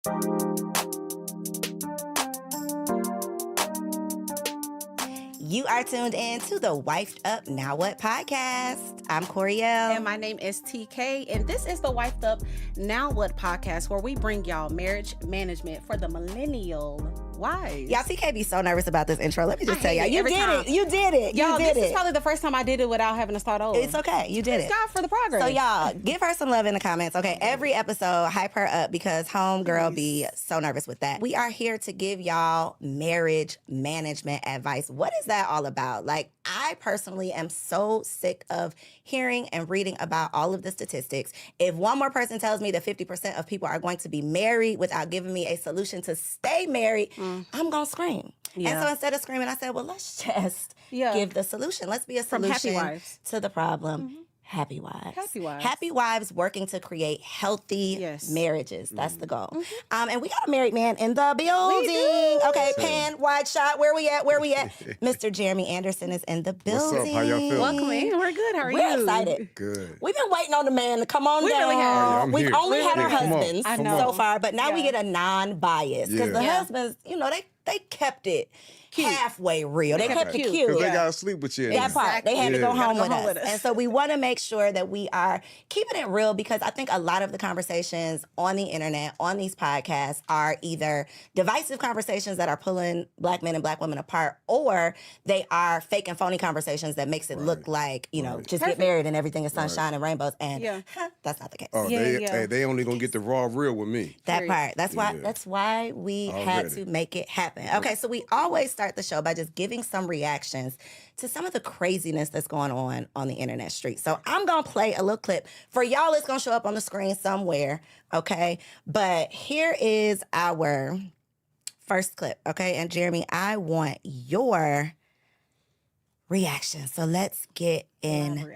You are tuned in to the Wifed Up Now What podcast. I'm Coriel. And my name is TK. And this is the Wifed Up Now What podcast, where we bring y'all marriage management for the millennial wives. Y'all, TK be so nervous about this intro. Let me just tell y'all. You did it. Y'all, this is probably the first time I did it without having to start over. It's okay. You did it. Thank God for the progress. So y'all, give her some love in the comments. Okay, every episode, hype her up because homegirl be so nervous with that. We are here to give y'all marriage management advice. What is that all about? Like, I personally am so sick of hearing and reading about all of the statistics. If one more person tells me that 50% of people are going to be married without giving me a solution to stay married, I'm going to scream. Yeah. And so instead of screaming, I said, well, let's just give the solution. Let's be a solution Happy Wives to the problem. Happy wives. Happy wives. Happy wives working to create healthy marriages. That's the goal. And we got a married man in the building. Okay, pan, wide shot. Where we at? Mr. Jeremy Anderson is in the building. What's up? How y'all feeling? Welcome in. We're good. How are you? We're excited. Good. We've been waiting on the man to come on down. really have. Oh, yeah, I'm We've here. only had our Yeah, come on. husbands I know. so far, but now we get a non-bias. Because the Yeah. husbands, you know, they kept it halfway real. They kept it cute. Because they got to sleep with you. That part. They had to go Yeah. home Gotta with go us. home with us. And so we want to make sure that we are keeping it real, because I think a lot of the conversations on the internet, on these podcasts, are either divisive conversations that are pulling black men and black women apart, or they are fake and phony conversations that makes it look like, you know, just get married and everything is sunshine and rainbows. And that's not the case. Oh, they only going to get the raw real with me. That part. That's why we had to make it happen. Okay, so we always start the show by just giving some reactions to some of the craziness that's going on the internet street. So I'm going to play a little clip. For y'all, it's going to show up on the screen somewhere, okay? But here is our first clip, okay? And Jeremy, I want your reaction. So let's get into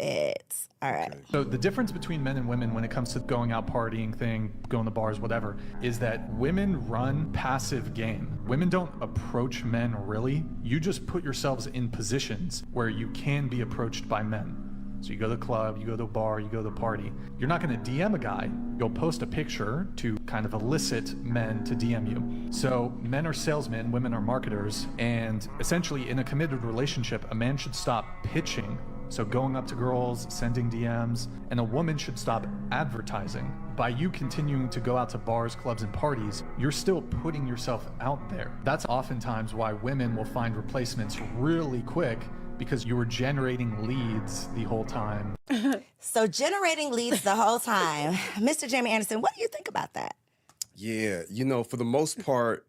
it. All right. So the difference between men and women when it comes to going out partying thing, going to bars, whatever, is that women run passive game. Women don't approach men really. You just put yourselves in positions where you can be approached by men. So you go to the club, you go to a bar, you go to the party. You're not going to DM a guy. You'll post a picture to kind of elicit men to DM you. So men are salesmen, women are marketers, and essentially in a committed relationship, a man should stop pitching. So going up to girls, sending DMs, and a woman should stop advertising. By you continuing to go out to bars, clubs, and parties, you're still putting yourself out there. That's oftentimes why women will find replacements really quick, because you were generating leads the whole time. So generating leads the whole time. Mr. Jeremy Anderson, what do you think about that? Yeah, you know, for the most part,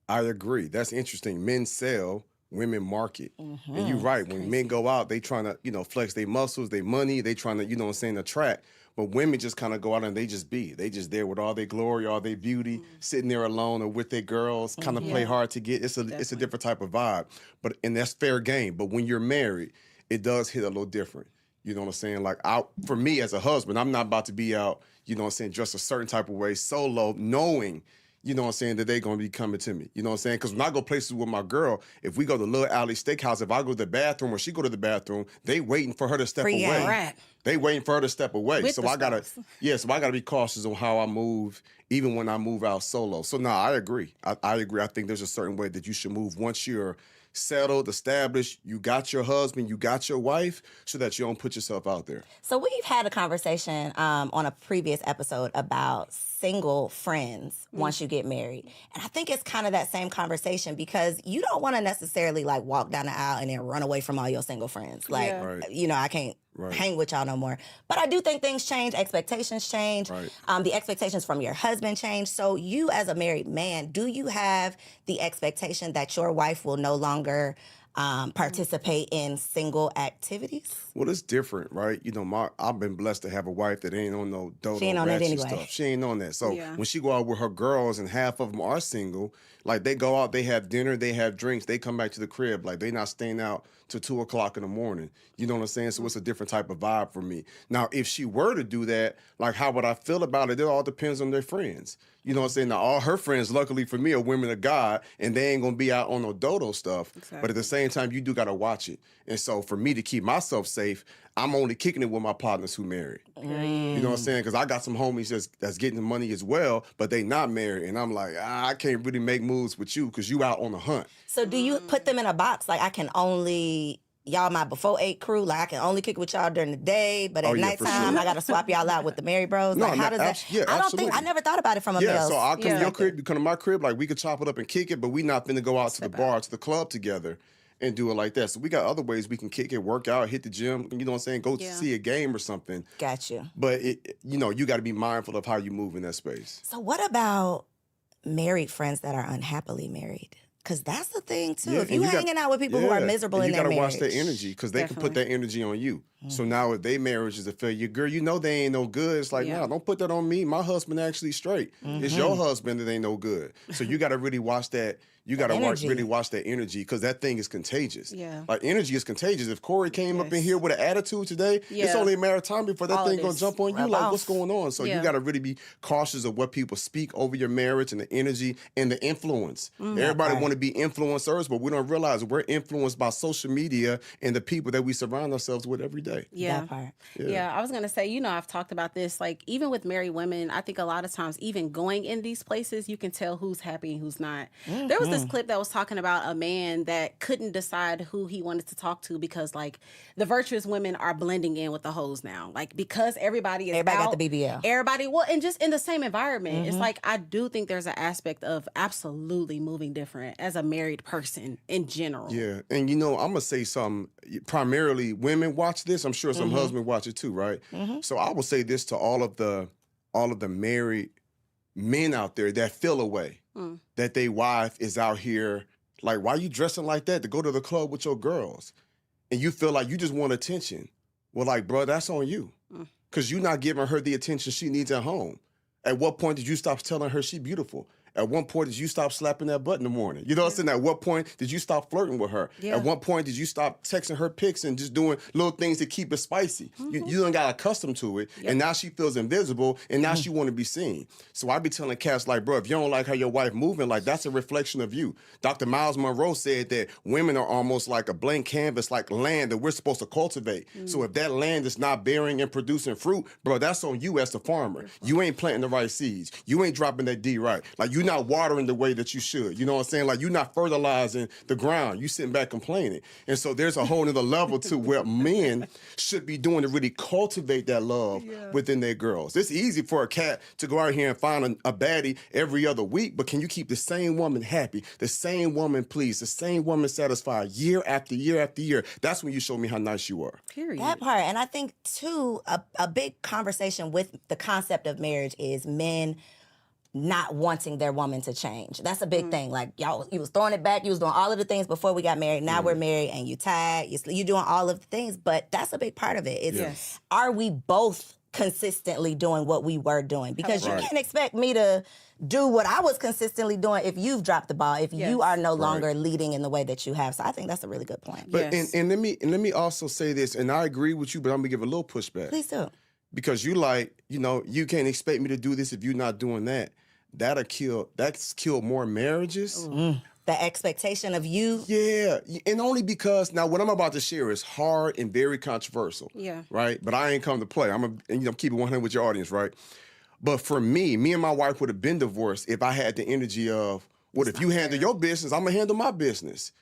I agree. That's interesting. Men sell, women market. And you're right. When men go out, they trying to, you know, flex their muscles, their money. They trying to, you know what I'm saying, attract. But women just kind of go out and they just be. They just there with all their glory, all their beauty, sitting there alone or with their girls, kind of play hard to get. It's a different type of vibe. And that's fair game. But when you're married, it does hit a little different. You know what I'm saying? Like, for me as a husband, I'm not about to be out, you know what I'm saying, dressed a certain type of way, solo, knowing, you know what I'm saying, that they're going to be coming to me. You know what I'm saying? Because when I go places with my girl, if we go to Little Alley Steakhouse, if I go to the bathroom or she go to the bathroom, they waiting for her to step away. Right. They waiting for her to step away. With So the I gotta, spouse. so I gotta be cautious on how I move, even when I move out solo. So no, I agree. I agree. I think there's a certain way that you should move once you're settled, established, you got your husband, you got your wife, so that you don't put yourself out there. So we've had a conversation on a previous episode about single friends once you get married. And I think it's kind of that same conversation, because you don't want to necessarily like walk down the aisle and then run away from all your single friends. Like, you know, I can't hang with y'all no more. But I do think things change, expectations change. The expectations from your husband change. So you as a married man, do you have the expectation that your wife will no longer participate in single activities? Well, it's different, right? You know, I've been blessed to have a wife that ain't on no dodo She ain't on that ratchet anyway. stuff. She ain't on that. So when she go out with her girls and half of them are single, like they go out, they have dinner, they have drinks, they come back to the crib. Like they not staying out till 2 o'clock in the morning. You know what I'm saying? So it's a different type of vibe for me. Now, if she were to do that, like how would I feel about it? It all depends on their friends. You know what I'm saying? Now, all her friends, luckily for me, are women of God, and they ain't going to be out on no dodo stuff. But at the same same time, you do got to watch it. And so for me to keep myself safe, I'm only kicking it with my partners who married. You know what I'm saying? Because I got some homies that's getting the money as well, but they not married. And I'm like, I can't really make moves with you because you out on the hunt. So do you put them in a box? Like, I can only, y'all my before 8 crew, like I can only kick it with y'all during the day, but at yeah, for nighttime, sure. I got to swap y'all out with the married bros? No, Like, how does that? I don't think, I never thought about it from a male's so I'll come to your perspective. crib, you come to my crib, like we could chop it up and kick it, but we not finna go out to the bar, to the club together and do it like that. So we got other ways we can kick it, work out, hit the gym, you know what I'm saying, go see a game or something. Got you. But, you got to be mindful of how you move in that space. So what about married friends that are unhappily married? Because that's the thing, too. Yeah, If you hanging out with people who are miserable in their marriage. You got to watch their energy because they can put that energy on you. So now if their marriage is a failure, girl, you know they ain't no good. It's like, nah, don't put that on me. My husband actually straight. It's your husband that ain't no good. So you got to really watch that. You got to really watch that energy because that thing is contagious. Yeah. Like energy is contagious. If Corey came up in here with an attitude today, it's only a matter of time before that thing going to jump on you. Like, what's going on? So you got to really be cautious of what people speak over your marriage and the energy and the influence. Everybody want to be influencers, but we don't realize we're influenced by social media and the people that we surround ourselves with every day. Yeah. That part. Yeah, I was going to say, I've talked about this, like even with married women, I think a lot of times even going in these places, you can tell who's happy and who's not. There was this clip that was talking about a man that couldn't decide who he wanted to talk to because like the virtuous women are blending in with the hoes now. Like because everybody Everybody out, got the BBL. Everybody, and just in the same environment. It's like, I do think there's an aspect of absolutely moving different as a married person in general. Yeah, and I'm gonna say something. Primarily, women watch this. I'm sure some husbands watch it too, right? So I will say this to all of the married men out there that feel away that their wife is out here like, why you dressing like that to go to the club with your girls, and you feel like you just want attention. Well, like, bro, that's on you, because you're not giving her the attention she needs at home. At what point did you stop telling her she beautiful? At one point, did you stop slapping that butt in the morning? You know what I'm saying? At what point did you stop flirting with her? At what point did you stop texting her pics and just doing little things to keep it spicy? You done got accustomed to it, and now she feels invisible, and now she want to be seen. So I be telling cats like, bro, if you don't like how your wife moving, like that's a reflection of you. Dr. Miles Monroe said that women are almost like a blank canvas, like land that we're supposed to cultivate. So if that land is not bearing and producing fruit, bro, that's on you as the farmer. You ain't planting the right seeds. You ain't dropping that D right. Like you're not watering the way that you should. You know what I'm saying? Like you're not fertilizing the ground. You sitting back complaining. And so there's a whole nother level to what men should be doing to really cultivate that love within their girls. It's easy for a cat to go out here and find a baddie every other week, but can you keep the same woman happy, the same woman pleased, the same woman satisfied year after year after year? That's when you show me how nice you are. Period. That part. And I think, too, a big conversation with the concept of marriage is men not wanting their woman to change. That's a big thing. Like, y'all, you was throwing it back. You was doing all of the things before we got married. Now we're married and you tired. You're doing all of the things. But that's a big part of it. It's, are we both consistently doing what we were doing? Because you can't expect me to do what I was consistently doing if you've dropped the ball, if you are no longer leading in the way that you have. So I think that's a really good point. But and let me also say this, and I agree with you, but I'm gonna give a little pushback. Please do. Because you like, you can't expect me to do this if you're not doing that. That's killed more marriages. The expectation of you. Yeah, and only because, now what I'm about to share is hard and very controversial. Yeah. Right? But I ain't come to play. I'm keep it 100 with your audience, right? But for me and my wife would have been divorced if I had the energy of, if you handle your business, I'm gonna handle my business.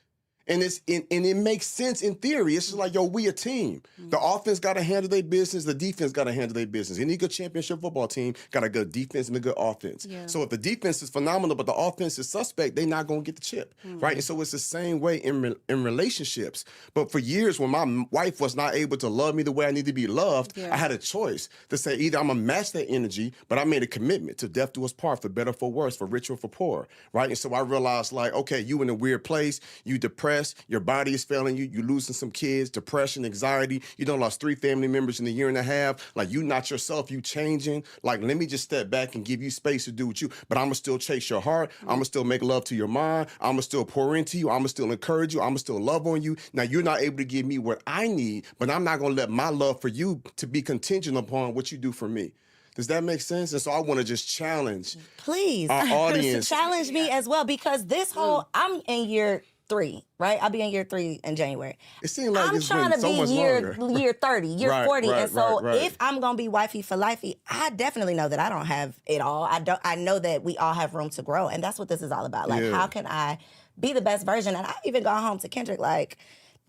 And it makes sense in theory. It's just like, we a team. The offense got to handle their business. The defense got to handle their business. Any good championship football team got a good defense and a good offense. Yeah. So if the defense is phenomenal, but the offense is suspect, they're not going to get the chip, right? And so it's the same way in relationships. But for years, when my wife was not able to love me the way I need to be loved, I had a choice to say either I'm going to match that energy, but I made a commitment to death do us part, for better, for worse, for richer, for poor, right? And so I realized, like, okay, you in a weird place, you depressed, your body is failing you, you losing some kids, depression, anxiety, you done lost 3 family members in a year and a half, like you not yourself, you changing, like let me just step back and give you space to do what you, but I'ma still chase your heart, I'ma still make love to your mind, I'ma still pour into you, I'ma still encourage you, I'ma still love on you. Now you're not able to give me what I need, but I'm not gonna let my love for you to be contingent upon what you do for me. Does that make sense? And so I want to just challenge Please. our audience. Challenge me as well, because this whole, I'm in year 3, right? I'll be in year 3 in January. It seems like I'm it's trying been to so be much longer. year 30, year Right, 40. right, And so right. if I'm going to be wifey for lifey, I definitely know that I don't have it all. I know that we all have room to grow. And that's what this is all about. Like, Yeah. how can I be the best version? And I even got home to Kendrick like,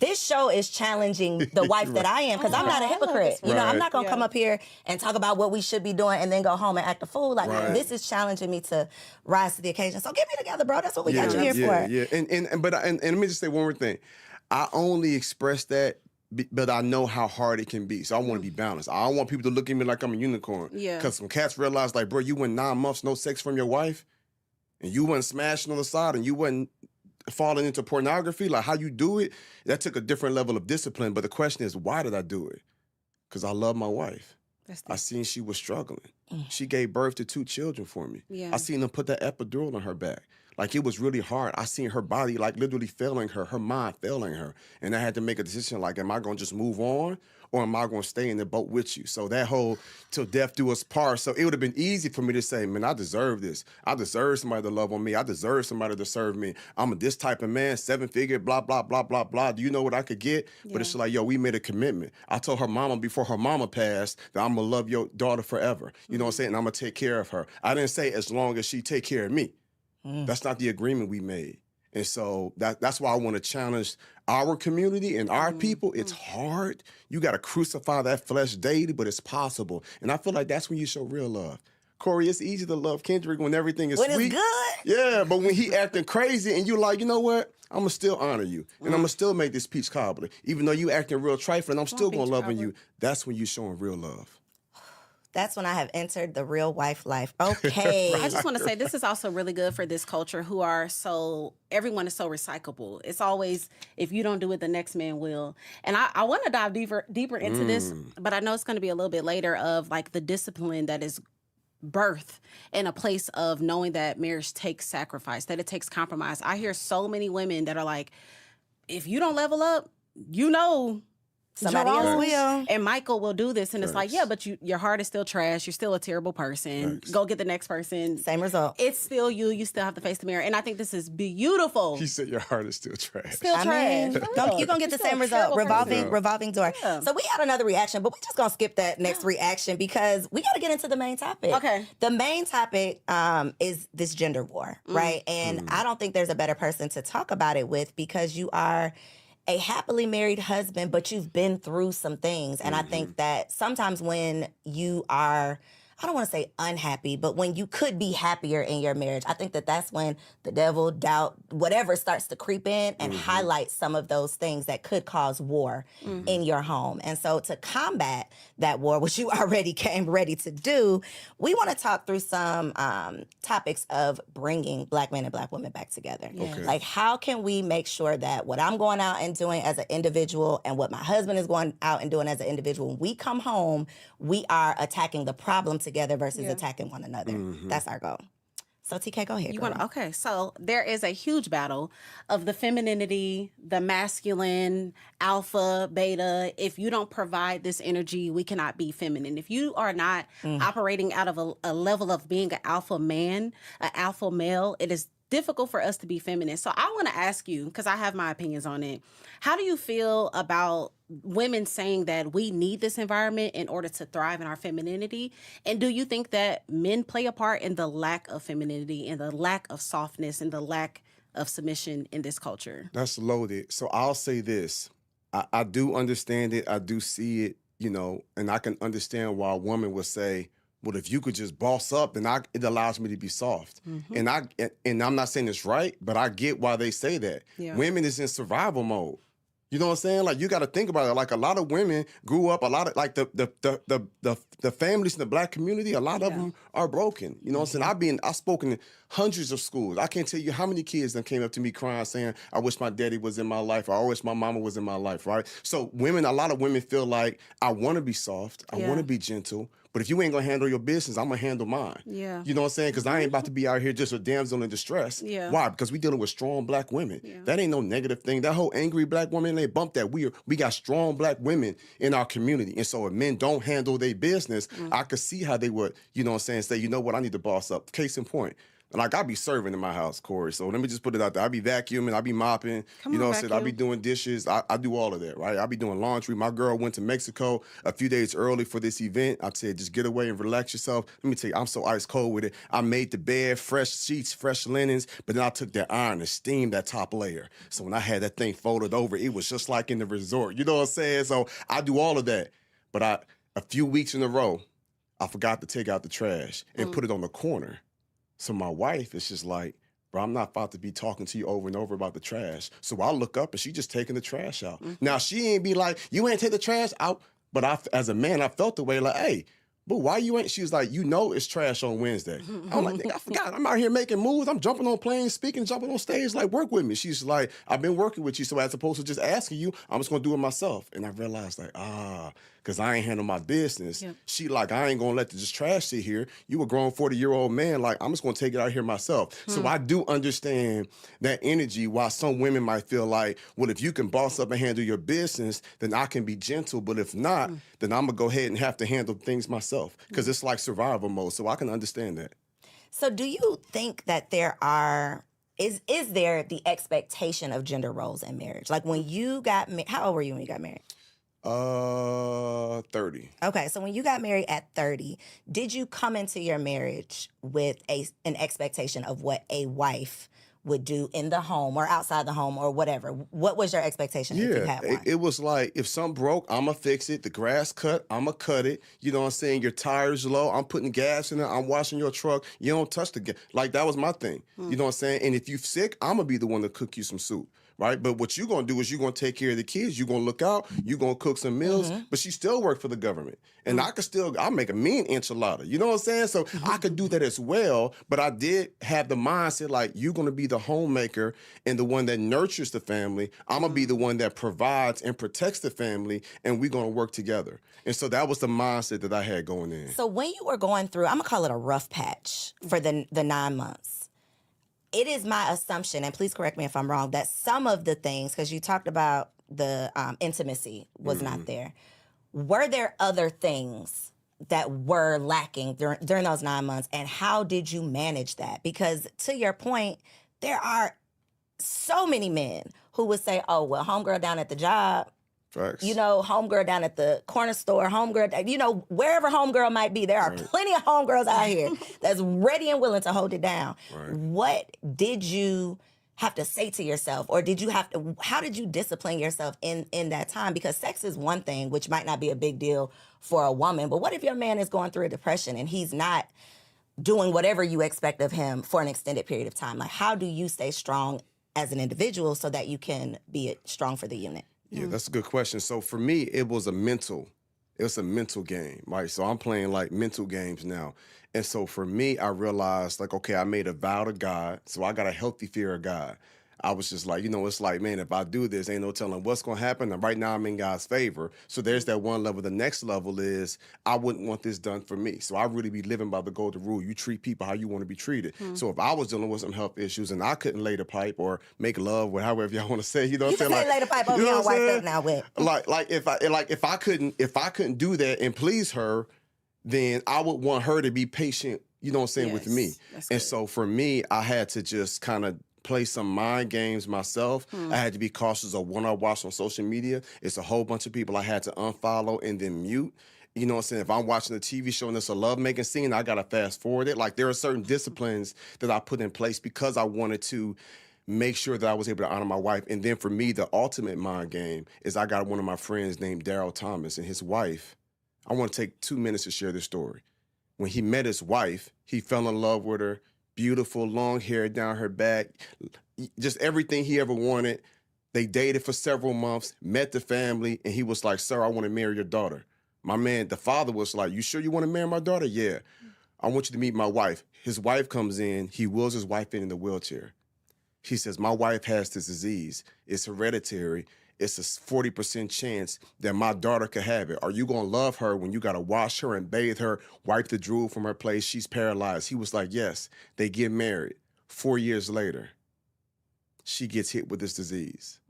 this show is challenging the wife that I am because I'm not a hypocrite. You know, I'm Right. not going to come up here and talk about what we should be doing and then go home and act a fool. Like, Right. this is challenging me to rise to the occasion. So get me together, bro. That's what we got you here for. Yeah. And let me just say one more thing. I only express that, but I know how hard it can be. So I want to be balanced. I don't want people to look at me like I'm a unicorn. Yeah. Because some cats realize, like, bro, you went 9 months no sex from your wife, and you wasn't smashing on the side, and you wasn't falling into pornography. Like, how you do it, that took a different level of discipline. But the question is, why did I do it? Because I love my wife. That's I seen she was struggling. She gave birth to 2 children for me. Yeah. I seen them put that epidural on her back. Like, it was really hard. I seen her body, like, literally failing her mind failing her. And I had to make a decision, like, am I going to just move on? Or am I going to stay in the boat with you? So that whole till death do us part. So it would have been easy for me to say, man, I deserve this. I deserve somebody to love on me. I deserve somebody to serve me. I'm this type of man, 7-figure, blah, blah, blah, blah, blah. Do you know what I could get? But it's like, yo, we made a commitment. I told her mama before her mama passed that I'm going to love your daughter forever. You know what I'm saying? And I'm going to take care of her. I didn't say as long as she take care of me. That's not the agreement we made. And so that's why I want to challenge our community and our people. It's hard. You got to crucify that flesh daily, but it's possible. And I feel like that's when you show real love. Corey, it's easy to love Kendrick when everything is When sweet. it's good. Yeah, but when he acting crazy and you like, you know what? I'm going to still honor you. And I'm going to still make this peach cobbler. Even though you acting real trifling, I'm still going to love you. That's when you showing real love. That's when I have entered the real wife life. Okay. I just want to say this is also really good for this culture who are everyone is so recyclable. It's always, if you don't do it, the next man will. And I want to dive deeper into this, but I know it's going to be a little bit later of like the discipline that is birth in a place of knowing that marriage takes sacrifice, that it takes compromise. I hear so many women that are like, if you don't level up, you know, Somebody else Jerome will. and Michael will do this. And it's like, yeah, but your heart is still trash. You're still a terrible person. Go get the next person. Same result. It's still you. You still have to face the mirror. And I think this is beautiful. He said your heart is still trash. Still I trash. mean, For real. you're going to get the You're same still a result. terrible person. Revolving door. Yeah. So we had another reaction, but we're just going to skip that next reaction because we got to get into the main topic. Okay. The main topic is this gender war, right? And I don't think there's a better person to talk about it with because you are a happily married husband, but you've been through some things. And I think that sometimes when you are, I don't want to say unhappy, but when you could be happier in your marriage, I think that that's when the devil, doubt, whatever starts to creep in and highlight some of those things that could cause war in your home. And so to combat that war, which you already came ready to do, we want to talk through some topics of bringing Black men and Black women back together. Okay. Like, how can we make sure that what I'm going out and doing as an individual and what my husband is going out and doing as an individual, when we come home, we are attacking the problem together versus attacking one another. That's our goal. So TK, go ahead. girl. Okay, so there is a huge battle of the femininity, the masculine, alpha, beta. If you don't provide this energy, we cannot be feminine. If you are not operating out of a level of being an alpha man, an alpha male, it is difficult for us to be feminine. So I want to ask you, because I have my opinions on it, how do you feel about women saying that we need this environment in order to thrive in our femininity? And do you think that men play a part in the lack of femininity and the lack of softness and the lack of submission in this culture? That's loaded. So I'll say this. I do understand it. I do see it, you know, and I can understand why a woman would say, well, if you could just boss up, then it allows me to be soft. And I'm not saying it's right, but I get why they say that. Yeah. Women is in survival mode. You know what I'm saying? Like, you got to think about it. Like, a lot of women grew up, a lot of, like, the families in the Black community, a lot of them are broken. You know what I'm saying? I've spoken in hundreds of schools. I can't tell you how many kids that came up to me crying saying, I wish my daddy was in my life, or I wish my mama was in my life, right? So a lot of women feel like, I want to be soft, I want to be gentle, but if you ain't gonna handle your business, I'm gonna handle mine. Yeah. You know what I'm saying? Because I ain't about to be out here just a damsel in distress. Yeah. Why? Because we dealing with strong Black women. Yeah. That ain't no negative thing. That whole angry Black woman, they bump that. We got strong Black women in our community. And so if men don't handle their business, I could see how they would, you know what I'm saying, say, you know what, I need to boss up. Case in point, Like, I be serving in my house, Corey. So let me just put it out there. I be vacuuming, I be mopping, Come you know on, what I'm saying? I be vacuum. doing dishes. I do all of that, right? I be doing laundry. My girl went to Mexico a few days early for this event. I said, just get away and relax yourself. Let me tell you, I'm so ice cold with it. I made the bed, fresh sheets, fresh linens, but then I took that iron and steamed that top layer. So when I had that thing folded over, it was just like in the resort. You know what I'm saying? So I do all of that. But a few weeks in a row, I forgot to take out the trash and put it on the corner. So my wife is just like, bro, I'm not about to be talking to you over and over about the trash. So I look up and she just taking the trash out. Now, she ain't be like, you ain't take the trash out. But as a man, I felt the way like, hey, but why you ain't? She's like, you know it's trash on Wednesday. I'm like, nigga, I forgot. I'm out here making moves. I'm jumping on planes, speaking, jumping on stage. Like, work with me. She's like, I've been working with you. So as opposed to just asking you, I'm just going to do it myself. And I realized like, because I ain't handle my business. Yep. She like, I ain't going to let this trash sit here. You a grown 40-year-old man. Like, I'm just going to take it out here myself. So I do understand that energy, why some women might feel like, well, if you can boss up and handle your business, then I can be gentle. But if not, then I'm going to go ahead and have to handle things myself. Because it's like survival mode. So I can understand that. So do you think that is there the expectation of gender roles in marriage? Like when you got how old were you when you got married? 30. Okay, so when you got married at 30, did you come into your marriage with an expectation of what a wife would do in the home or outside the home or whatever? What was your expectation if you had one? It was like, if something broke, I'm going to fix it. The grass cut, I'm going to cut it. You know what I'm saying? Your tires low, I'm putting gas in it. I'm washing your truck. You don't touch the gas. Like, that was my thing. You know what I'm saying? And if you're sick, I'm going to be the one to cook you some soup. Right? But what you're going to do is you're going to take care of the kids. You're going to look out. You're going to cook some meals. But she still worked for the government. And I'll make a mean enchilada. You know what I'm saying? So I could do that as well. But I did have the mindset like, you're going to be the homemaker and the one that nurtures the family. I'm going to be the one that provides and protects the family. And we're going to work together. And so that was the mindset that I had going in. So when you were going through, I'm going to call it a rough patch for the 9 months. It is my assumption, and please correct me if I'm wrong, that some of the things, because you talked about the intimacy was not there. Were there other things that were lacking during those 9 months, and how did you manage that? Because to your point, there are so many men who would say, oh, well, homegirl down at the job, Facts. you know, homegirl down at the corner store, homegirl, you know, wherever homegirl might be, there are plenty of homegirls out here that's ready and willing to hold it down. Right. What did you have to say to yourself, or how did you discipline yourself in that time? Because sex is one thing, which might not be a big deal for a woman, but what if your man is going through a depression and he's not doing whatever you expect of him for an extended period of time? Like, how do you stay strong as an individual so that you can be strong for the unit? Yeah, that's a good question. So for me, it was a mental game, right? So I'm playing like mental games now. And so for me, I realized like, okay, I made a vow to God. So I got a healthy fear of God. I was just like, it's like, man, if I do this, ain't no telling what's going to happen. And right now I'm in God's favor. So there's that one level. The next level is I wouldn't want this done for me. So I really be living by the golden rule. You treat people how you want to be treated. So if I was dealing with some health issues and I couldn't lay the pipe or make love or however y'all want to say, you know what I'm saying? You can lay the pipe over here and wipe up now with. If I couldn't do that and please her, then I would want her to be patient, you know what I'm saying, with me. And so for me, I had to just kind of play some mind games myself. I had to be cautious of what I watch on social media. It's a whole bunch of people I had to unfollow and then mute. You know what I'm saying? If I'm watching a TV show and it's a lovemaking scene, I got to fast forward it. Like, there are certain disciplines that I put in place because I wanted to make sure that I was able to honor my wife. And then for me, the ultimate mind game is I got one of my friends named Daryl Thomas, and his wife. I want to take 2 minutes to share this story. When he met his wife, he fell in love with her. Beautiful, long hair down her back, just everything he ever wanted. They dated for several months, met the family, and he was like, sir, I want to marry your daughter. My man, the father was like, you sure you want to marry my daughter? Yeah. I want you to meet my wife. His wife comes in. He wheels his wife in the wheelchair. He says, my wife has this disease. It's hereditary. It's a 40% chance that my daughter could have it. Are you going to love her when you got to wash her and bathe her, wipe the drool from her place? She's paralyzed. He was like, yes. They get married. 4 years later, she gets hit with this disease.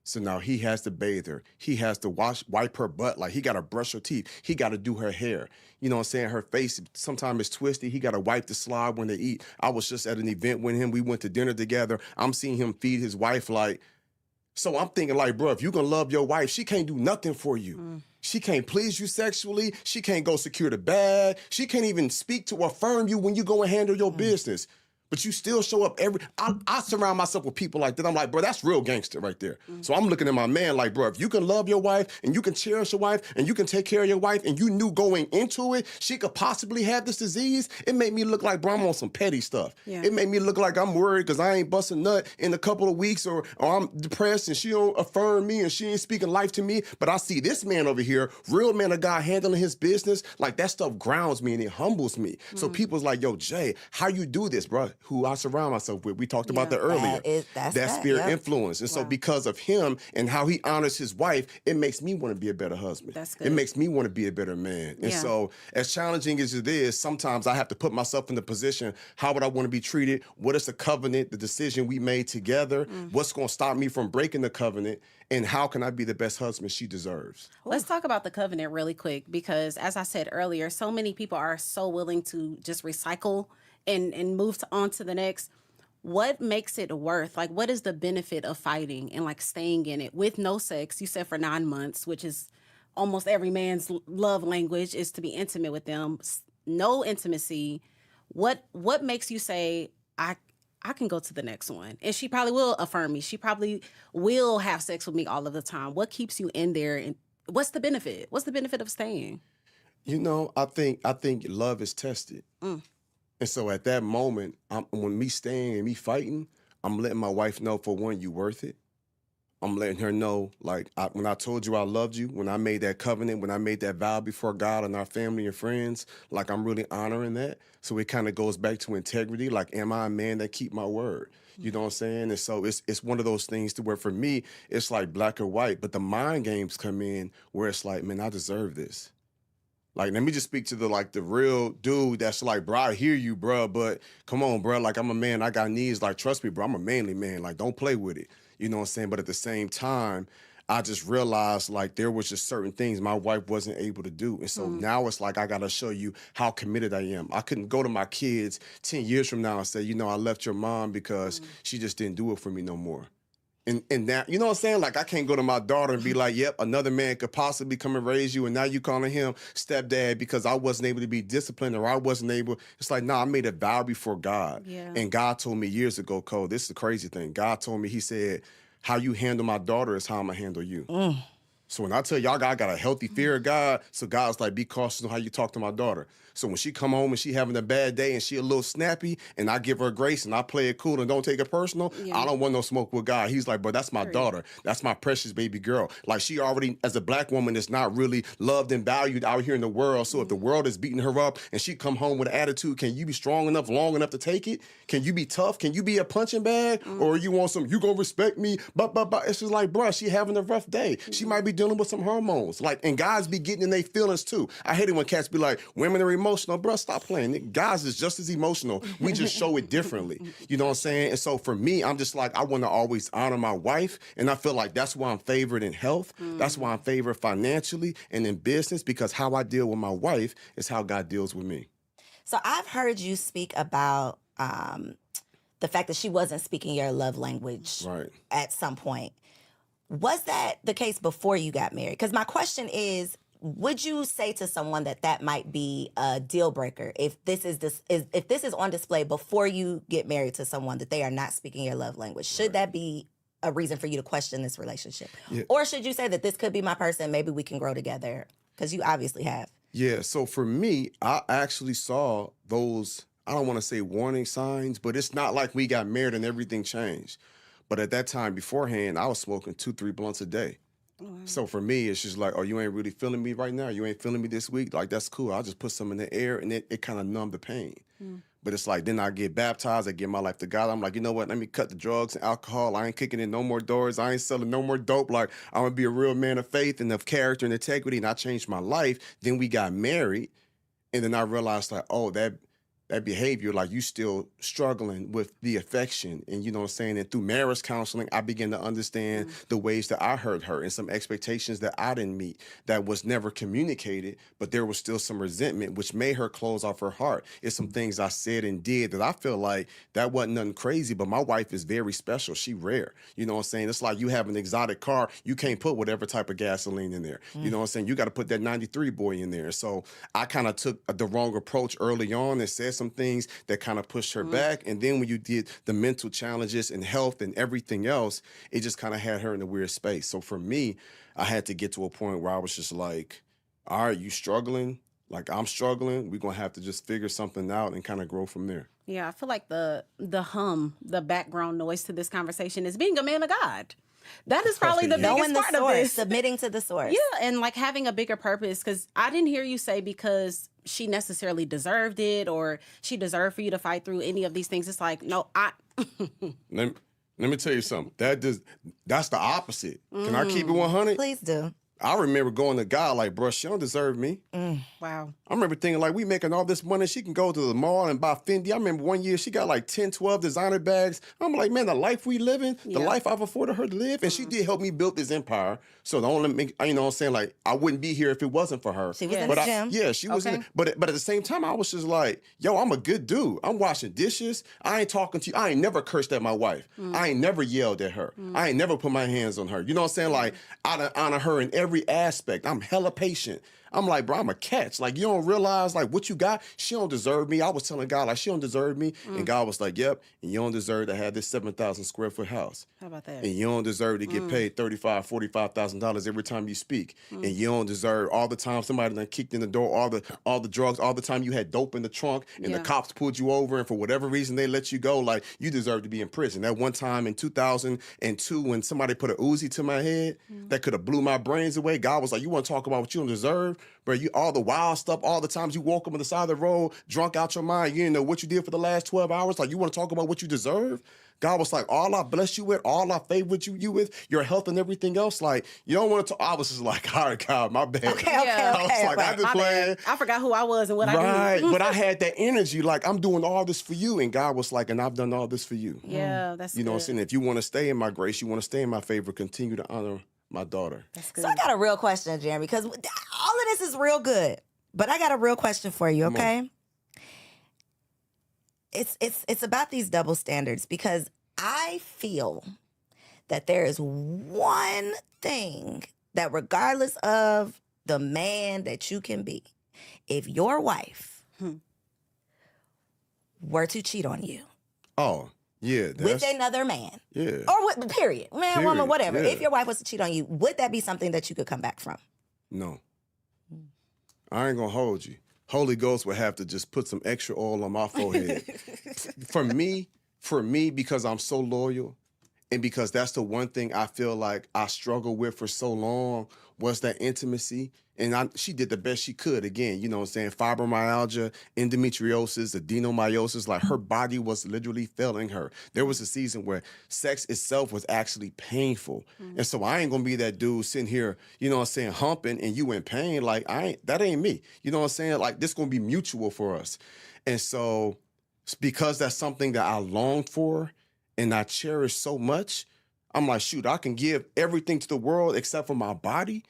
So now he has to bathe her. He has to wipe her butt. Like, he got to brush her teeth. He got to do her hair. You know what I'm saying? Her face sometimes is twisted. He got to wipe the slide when they eat. I was just at an event with him. We went to dinner together. I'm seeing him feed his wife. Like, so I'm thinking, like, bro, if you gonna love your wife, she can't do nothing for you. She can't please you sexually. She can't go secure the bag. She can't even speak to affirm you when you go and handle your business. But you still show up I surround myself with people like that. I'm like, bro, that's real gangster right there. So I'm looking at my man like, bro, if you can love your wife and you can cherish your wife and you can take care of your wife and you knew going into it, she could possibly have this disease, it made me look like, bro, I'm on some petty stuff. Yeah. It made me look like I'm worried because I ain't busting nut in a couple of weeks or I'm depressed and she don't affirm me and she ain't speaking life to me. But I see this man over here, real man of God, handling his business. Like, that stuff grounds me and it humbles me. So people's like, yo, Jay, how you do this, bro? Who I surround myself with. We talked about that earlier. That spirit influence. And so because of him and how he honors his wife, it makes me want to be a better husband. That's good. It makes me want to be a better man. And so as challenging as it is, sometimes I have to put myself in the position, how would I want to be treated? What is the covenant, the decision we made together? What's going to stop me from breaking the covenant? And how can I be the best husband she deserves? Let's talk about the covenant really quick, because as I said earlier, so many people are so willing to just recycle and move on to the next. What makes it worth? Like, what is the benefit of fighting and like staying in it with no sex? You said for 9 months, which is almost every man's love language, is to be intimate with them. No intimacy. What makes you say, I can go to the next one? And she probably will affirm me. She probably will have sex with me all of the time. What keeps you in there? And what's the benefit? What's the benefit of staying? You know, I think love is tested. And so at that moment, when me staying and me fighting, I'm letting my wife know, for one, you worth it. I'm letting her know, like, when I told you I loved you, when I made that covenant, when I made that vow before God and our family and friends, like, I'm really honoring that. So it kind of goes back to integrity. Like, am I a man that keep my word? You know what I'm saying? And so it's one of those things to where, for me, it's like black or white. But the mind games come in where it's like, man, I deserve this. Like, let me just speak to the real dude that's like, bro, I hear you, bro, but come on, bro. Like, I'm a man. I got needs. Like, trust me, bro. I'm a manly man. Like, don't play with it. You know what I'm saying? But at the same time, I just realized, like, there was just certain things my wife wasn't able to do. And so now it's like, I got to show you how committed I am. I couldn't go to my kids 10 years from now and say, you know, I left your mom because she just didn't do it for me no more. And that, you know what I'm saying? Like, I can't go to my daughter and be like, yep, another man could possibly come and raise you, and now you calling him stepdad because I wasn't able to be disciplined, or I wasn't able. It's like, nah, I made a vow before God. Yeah. And God told me years ago, Cole, this is the crazy thing. God told me, he said, how you handle my daughter is how I'm going to handle you. So when I tell y'all, I got a healthy fear of God, so God's like, be cautious on how you talk to my daughter. So when she come home and she having a bad day and she a little snappy and I give her grace and I play it cool and don't take it personal, I don't want no smoke with God. He's like, but that's my daughter. That's my precious baby girl. Like, she already, as a black woman, is not really loved and valued out here in the world. So if the world is beating her up and she come home with an attitude, can you be strong enough, long enough to take it? Can you be tough? Can you be a punching bag? Or you want some, you gonna respect me? But it's just like, bruh, she having a rough day. She might be dealing with some hormones. Like, and guys be getting in their feelings too. I hate it when cats be like, women are emotional. Bruh, stop playing. Guys is just as emotional. We just show it differently. You know what I'm saying? And so for me, I'm just like, I want to always honor my wife. And I feel like that's why I'm favored in health. That's why I'm favored financially and in business, because how I deal with my wife is how God deals with me. So I've heard you speak about the fact that she wasn't speaking your love language at some point. Was that the case before you got married? Because my question is, would you say to someone that might be a deal breaker if this is on display before you get married to someone, that they are not speaking your love language? Should that be a reason for you to question this relationship? Yeah. Or should you say that this could be my person, maybe we can grow together? Because you obviously have. Yeah, so for me, I actually saw those, I don't want to say warning signs, but it's not like we got married and everything changed. But at that time beforehand, I was smoking 2-3 blunts a day. So for me, it's just like, oh, you ain't really feeling me right now? You ain't feeling me this week? Like, that's cool. I'll just put some in the air, and it kind of numbed the pain. But it's like, then I get baptized, I give my life to God. I'm like, you know what? Let me cut the drugs and alcohol. I ain't kicking in no more doors. I ain't selling no more dope. Like, I'm going to be a real man of faith and of character and integrity, and I changed my life. Then we got married, and then I realized, like, oh, that that behavior, like you still struggling with the affection. And you know what I'm saying? And through marriage counseling, I began to understand the ways that I hurt her and some expectations that I didn't meet that was never communicated, but there was still some resentment, which made her close off her heart. It's some things I said and did that I feel like that wasn't nothing crazy, but my wife is very special. She rare. You know what I'm saying? It's like you have an exotic car. You can't put whatever type of gasoline in there. You know what I'm saying? You got to put that 93 boy in there. So I kind of took the wrong approach early on and said some things that kind of pushed her back. And then when you did the mental challenges and health and everything else, it just kind of had her in a weird space. So for me, I had to get to a point where I was just like, all right, you struggling? Like I'm struggling. We're going to have to just figure something out and kind of grow from there. Yeah, I feel like the background noise to this conversation is being a man of God. That is probably the Knowing biggest the part of source, this. submitting to the source. Yeah, and like having a bigger purpose, because I didn't hear you say because she necessarily deserved it or she deserved for you to fight through any of these things. It's like, no, Let me tell you something. That's the opposite. Can I keep it 100? Please do. I remember going to God like, bro, she don't deserve me. Wow. I remember thinking like, we making all this money. She can go to the mall and buy Fendi. I remember one year she got like 10, 12 designer bags. I'm like, man, the life we living, the life I've afforded her to live. And she did help me build this empire. So the only, you know what I'm saying? Like, I wouldn't be here if it wasn't for her. She was in the gym. Yeah, she was in but at the same time, I was just like, yo, I'm a good dude. I'm washing dishes. I ain't talking to you. I ain't never cursed at my wife. I ain't never yelled at her. I ain't never put my hands on her. You know what I'm saying? Like, I honor her in every aspect. I'm hella patient. I'm like, bro, I'm a catch. Like, you don't realize, like, what you got? She don't deserve me. I was telling God, like, she don't deserve me. And God was like, yep, and you don't deserve to have this 7,000 square foot house. How about that? And you don't deserve to get paid $35,000, $45,000 every time you speak. And you don't deserve all the time somebody done kicked in the door, all the drugs, all the time you had dope in the trunk, and the cops pulled you over, and for whatever reason they let you go. Like, you deserve to be in prison. That one time in 2002 when somebody put a Uzi to my head that could have blew my brains away, God was like, you want to talk about what you don't deserve? Bro, you all the wild stuff, all the times you walk up on the side of the road, drunk out your mind, you didn't know what you did for the last 12 hours. Like, you want to talk about what you deserve? God was like, all I bless you with, all I favor you with, your health and everything else. Like, you don't want to talk. I was just like, all right, God, my bad. Okay. I was like, I just playing. I forgot who I was and what I Right, do. but I had that energy, like, I'm doing all this for you. And God was like, and I've done all this for you. Yeah, that's You know what I'm good. saying? If you want to stay in my grace, you want to stay in my favor, continue to honor my daughter. That's good. So I got a real question, Jeremy, because all of this is real good. But I got a real question for you, okay? It's about these double standards because I feel that there is one thing that regardless of the man that you can be, if your wife were to cheat on you Oh, yeah. with another man, Yeah. or with, period, man, woman, Period, whatever, yeah. if your wife was to cheat on you, would that be something that you could come back from? No. I ain't gonna hold you. Holy Ghost would have to just put some extra oil on my forehead. For me, because I'm so loyal, and because that's the one thing I feel like I struggled with for so long was that intimacy. And she did the best she could. Again, you know what I'm saying? Fibromyalgia, endometriosis, adenomyosis. Like, her body was literally failing her. There was a season where sex itself was actually painful. And so I ain't gonna be that dude sitting here, you know what I'm saying, humping and you in pain. Like, that ain't me. You know what I'm saying? Like, this gonna be mutual for us. And so because that's something that I longed for and I cherish so much, I'm like, shoot, I can give everything to the world except for my body.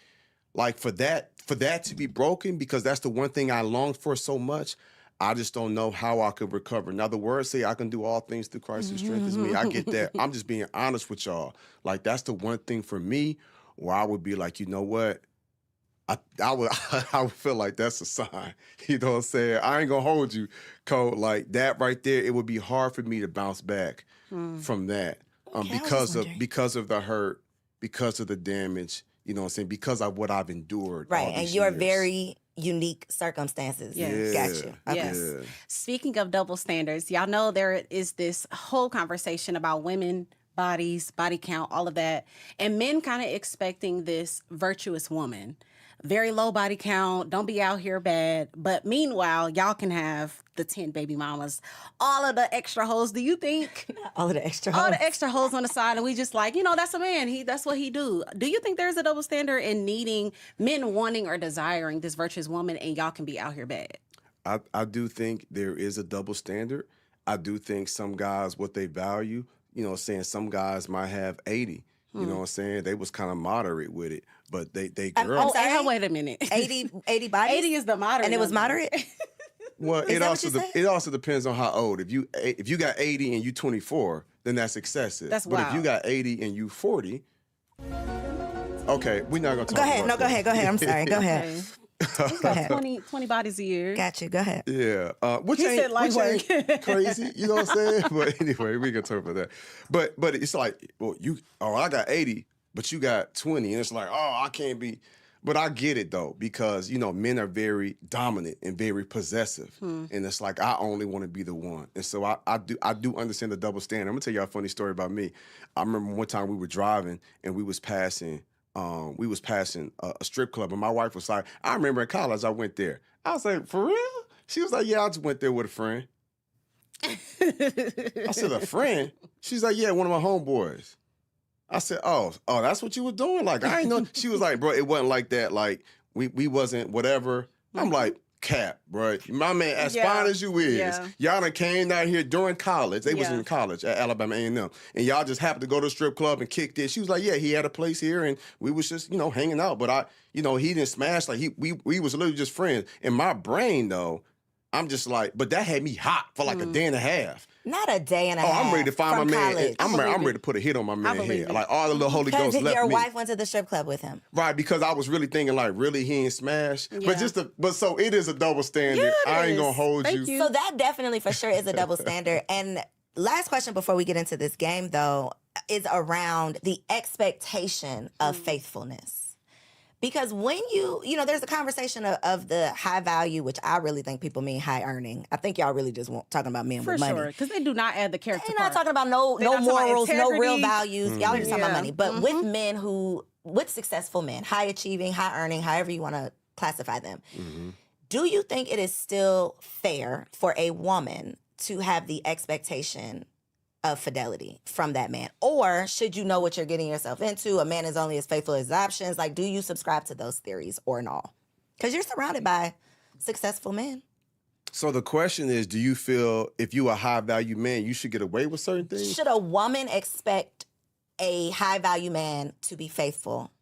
Like, for that to be broken, because that's the one thing I longed for so much, I just don't know how I could recover. Now, the words say I can do all things through Christ who strengthens me. I get that. I'm just being honest with y'all. Like, that's the one thing for me where I would be like, you know what? I would feel like that's a sign. You know what I'm saying? I ain't gonna hold you, Cole. Like, that right there, it would be hard for me to bounce back from that. Okay, I was because just wondering. because of the hurt, because of the damage, you know what I'm saying? Because of what I've endured. Right, all and these your years. very unique circumstances. Yes. Got you. Okay. Yes. Yeah. Speaking of double standards, y'all know there is this whole conversation about women, bodies, body count, all of that, and men kind of expecting this virtuous woman. Very low body count, don't be out here bad. But meanwhile, y'all can have the 10 baby mamas, all of the extra hoes. Do you think All of the extra. all hoes. the extra hoes on the side and we just like, that's a man. That's what he do. Do you think there's a double standard in needing men wanting or desiring this virtuous woman and y'all can be out here bad? I do think there is a double standard. I do think some guys, what they value, saying some guys might have 80. You know what I'm saying? They was kind of moderate with it, but they girls. sorry? Wait a minute. 80 bodies? 80 is the moderate. And it was number. moderate? Well, Is that what you said? it also depends on how old. If you got 80 and you 24, then that's excessive. That's But if wild. you got 80 and you 40, okay, we're not gonna talk Go ahead. about No, go that. ahead. Go ahead. I'm sorry. Go ahead. Okay. Go ahead. 20 bodies a year. Got you. Go ahead. Yeah, which He ain't, said light which ain't work. crazy, you know what I'm saying? But anyway, we can talk about that. But it's like, well, I got 80, but you got 20, and it's like, oh, I can't be. But I get it though, because men are very dominant and very possessive, and it's like I only want to be the one, and so I do understand the double standard. I'm gonna tell y'all a funny story about me. I remember one time we were driving and we was passing a strip club, and my wife was like, I remember in college I went there. I was like, for real? She was like, yeah, I just went there with a friend. I said, a friend? She's like, yeah, one of my homeboys. I said, oh, that's what you were doing? Like, I ain't know. She was like, bro, it wasn't like that. Like, we wasn't whatever. I'm like, cap, bro. My man, as fine as you is, y'all done came down here during college. They was in college at Alabama A&M. And y'all just happened to go to the strip club and kicked it. She was like, yeah, he had a place here and we was just, hanging out. But he didn't smash. Like, we was literally just friends. In my brain, though, I'm just like, but that had me hot for like a day and a half. Not a day and a half. Oh, I'm ready to find my from man. college. I'm ready to put a hit on my man believe head. it. Like all the little Holy Because Ghost left your me. wife went to the strip club with him. Right, because I was really thinking like, really, he ain't smash. Yeah. But so it is a double standard. Yeah, it I ain't gonna is. hold Thank you. you. So that definitely for sure is a double standard. And last question before we get into this game, though, is around the expectation of faithfulness. Because when there's a conversation of the high value, which I really think people mean high earning. I think y'all really just talking about men For with money. sure. Because they do not add the character They're part. not talking about no They're not talking about morals, no real integrity. values. Y'all are just talking about Yeah. money. But with men with successful men, high achieving, high earning, however you want to classify them, do you think it is still fair for a woman to have the expectation of fidelity from that man? Or should you know what you're getting yourself into? A man is only as faithful as his options. Like, do you subscribe to those theories or not? Because you're surrounded by successful men. So the question is, do you feel if you a high value man, you should get away with certain things? Should a woman expect a high value man to be faithful?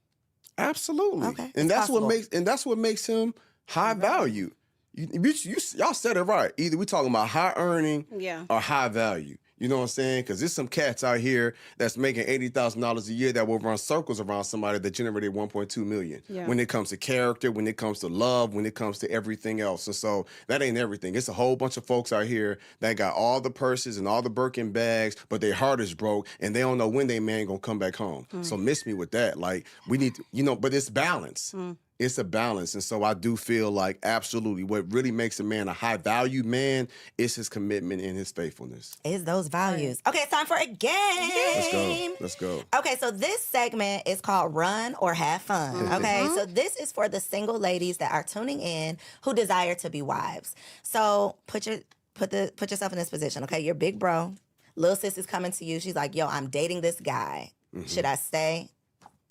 Absolutely. Okay, And it's that's possible. what makes him high value. Y'all said it right. Either we talking about high earning or high value. You know what I'm saying? Because there's some cats out here that's making $80,000 a year that will run circles around somebody that generated $1.2 million. Yeah. When it comes to character, when it comes to love, when it comes to everything else. And so that ain't everything. It's a whole bunch of folks out here that got all the purses and all the Birkin bags, but their heart is broke and they don't know when they man gonna come back home. So miss me with that. Like we need to, but it's balance. It's a balance. And so I do feel like absolutely what really makes a man a high value man is his commitment and his faithfulness. Is those values. Okay, it's time for a game. Let's go. Okay, so this segment is called Run or Have Fun. Okay, so this is for the single ladies that are tuning in who desire to be wives. So put yourself in this position. Okay, you're big bro. Little sis is coming to you. She's like, yo, I'm dating this guy. Should I stay